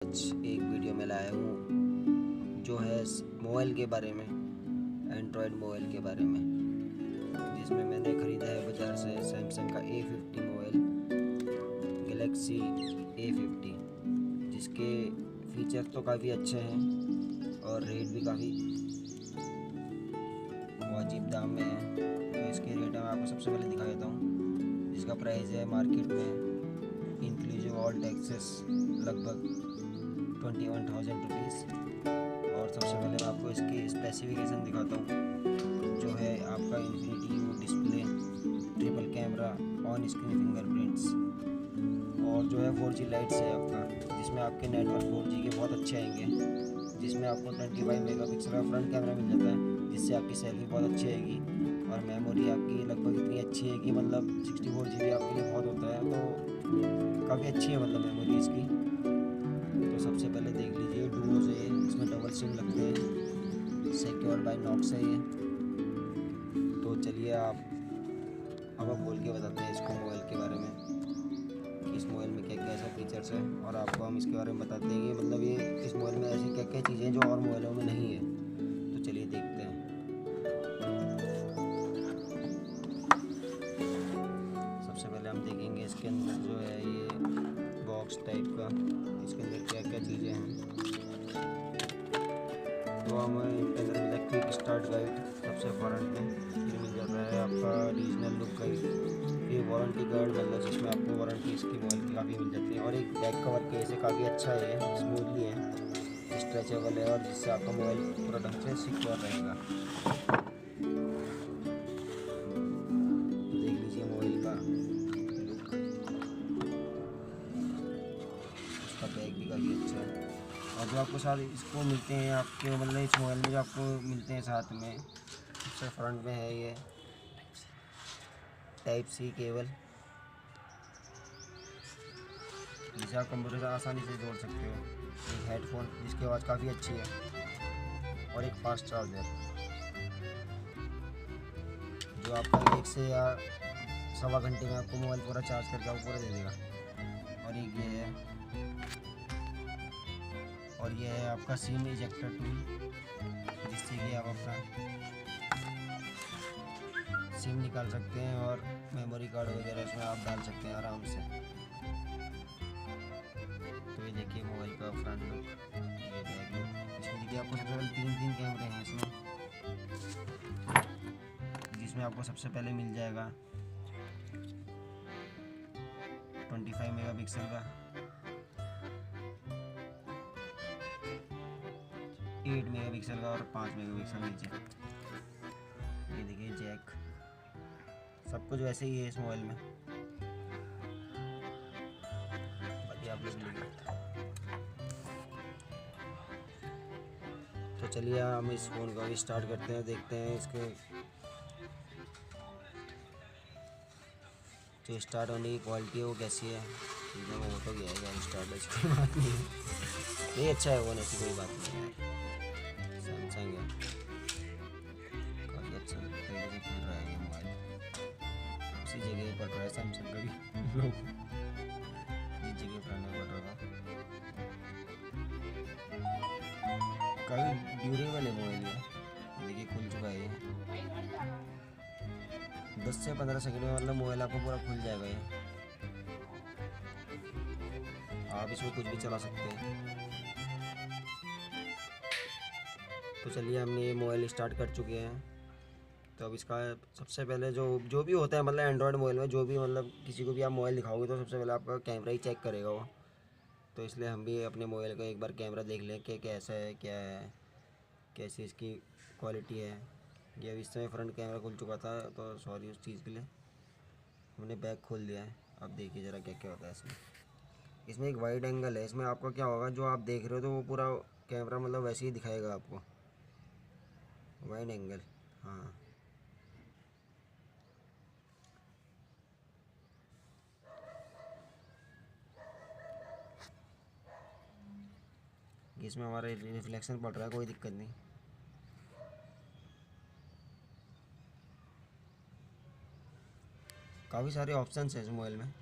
आज एक वीडियो में लाया हूँ जो है मोबाइल के बारे में, एंड्रॉयड मोबाइल के बारे में, जिसमें मैंने ख़रीदा है बाज़ार से सैमसंग का a50 मोबाइल, गैलेक्सी a50, जिसके फीचर तो काफ़ी अच्छे हैं और रेट भी काफ़ी वाजिब दाम में है। तो इसके रेट मैं आपको सबसे पहले दिखा देता हूँ। जिसका प्राइस है मार्केट में इंक्लूसिव ऑल टैक्सेस लगभग 21,000 रुपीज़। और सबसे पहले मैं आपको इसकी स्पेसिफिकेशन दिखाता हूँ। जो है आपका infinity display, triple camera, on screen fingerprints, और जो है 4G लाइट्स है आपका, जिसमें आपके नेटवर्क 4G के बहुत अच्छे आएंगे। जिसमें आपको 25 मेगापिक्सल का फ्रंट कैमरा मिल जाता है, जिससे आपकी सेल्फी बहुत अच्छी आएगी। और मेमोरी आपकी लगभग इतनी अच्छी है कि मतलब 64 GB आपके लिए बहुत होता है, तो काफ़ी अच्छी है मतलब मेमोरी इसकी। तो सबसे पहले देख लीजिए, डुओ से इसमें डबल सिम लगते हैं, सिक्योर बाय नॉक्स है ये। तो चलिए अब आप बोल के बताते हैं इसको मोबाइल के बारे में कि इस मोबाइल में क्या क्या ऐसा फीचर्स है, और आपको हम इसके बारे में बताते हैं कि मतलब ये इस मोबाइल में ऐसी क्या क्या चीज़ें हैं जो और मोबाइलों में नहीं है। तो चलिए देखते हैं। सबसे पहले हम देखेंगे इसके अंदर जो है ये बॉक्स टाइप का, इसके अंदर क्या क्या चीज़ें हैं। तो हमें इसके अंदर मिला क्विक स्टार्ट गाइड सबसे फ्रंट में, फिर मिल जाता है आपका रीजनल लुक गाइड, फिर वारंटी कार्ड, मतलब जिसमें आपको वारंटी इसकी मोबाइल की काफ़ी मिल जाती है। और एक बैक कवर केस है, काफ़ी अच्छा है, स्मूथली है, स्ट्रेचेबल है, और जिससे आपका मोबाइल पूरा ढंग से सिक्योर रहेगा। देख लीजिए मोबाइल का लुक, उसका बैग भी काफ़ी अच्छा है। और जो आपको साथ इसको मिलते हैं आपके मतलब इस मोबाइल में जो आपको मिलते हैं साथ में, सबसे फ्रंट में है ये Type-C केबल, जिसे आप कंप्यूटर से आसानी से जोड़ सकते हो। एक हेडफोन जिसकी आवाज़ काफ़ी अच्छी है, और एक फास्ट चार्जर जो आपका 1 से या सवा घंटे में आपको मोबाइल पूरा चार्ज करके आपको पूरा दे देगा। और एक ये है, और ये है आपका सिम इजेक्टर टूल, जिससे कि आप अपना सिम निकाल सकते हैं और मेमोरी कार्ड वगैरह इसमें आप डाल सकते हैं आराम से। तो ये देखिए मोबाइल का फ्रंट लुक, ये बैक लुक। इसमें देखिए आपको सबसे पहले तीन कैमरे हैं इसमें, जिसमें आपको सबसे पहले मिल जाएगा 25 मेगापिक्सल का, 8 मेगापिक्सल का, और 5 मेगापिक्सल नीचे। ये देखिए जैक, सब कुछ वैसे ही है इस मोबाइल में, बाकी आप लोग लीजिए। तो चलिए हम इस फ़ोन को स्टार्ट करते हैं, देखते हैं इसके जो स्टार्ट होने की क्वालिटी है वो कैसी है। ठीक है, वो तो गया है यार स्टार्ट, ऐसी कोई बात नहीं है, नहीं अच्छा है फ़ोन, ऐसी कोई बात नहीं है। सैमसंग है, काफ़ी अच्छा तरीके से खुल रहा है ये मोबाइल, उसी जगह पड़ रहा है सैमसंग का भी लोग जिस जगह पर पड़ रहा था। काफ़ी ड्यूरेबल है मोबाइल ये, देखिए खुल चुका है ये 10 से 15 सेकंड में, मतलब मोबाइल आपको पूरा खुल जाएगा ये। आप इसमें कुछ भी चला सकते हैं। तो चलिए हमने ये मोबाइल स्टार्ट कर चुके हैं। तो अब इसका सबसे पहले जो भी होता है मतलब एंड्रॉयड मोबाइल में, जो भी मतलब किसी को भी आप मोबाइल दिखाओगे तो सबसे पहले आपका कैमरा ही चेक करेगा वो। तो इसलिए हम भी अपने मोबाइल का एक बार कैमरा देख लें कि कैसा है, क्या है, कैसी इसकी क्वालिटी है। ये अभी इस समय फ्रंट कैमरा खुल चुका था, तो सॉरी उस चीज़ के लिए। हमने बैक खोल दिया है, अब देखिए ज़रा क्या क्या होता है इसमें। इसमें एक वाइड एंगल है, इसमें आपका क्या होगा, जो आप देख रहे हो तो वो पूरा कैमरा मतलब वैसे ही दिखाएगा आपको, वाइड एंगल। हाँ, इसमें हमारा रिफ्लेक्शन पड़ रहा है, कोई दिक्कत नहीं। काफ़ी सारे ऑप्शंस हैं इस मोबाइल में,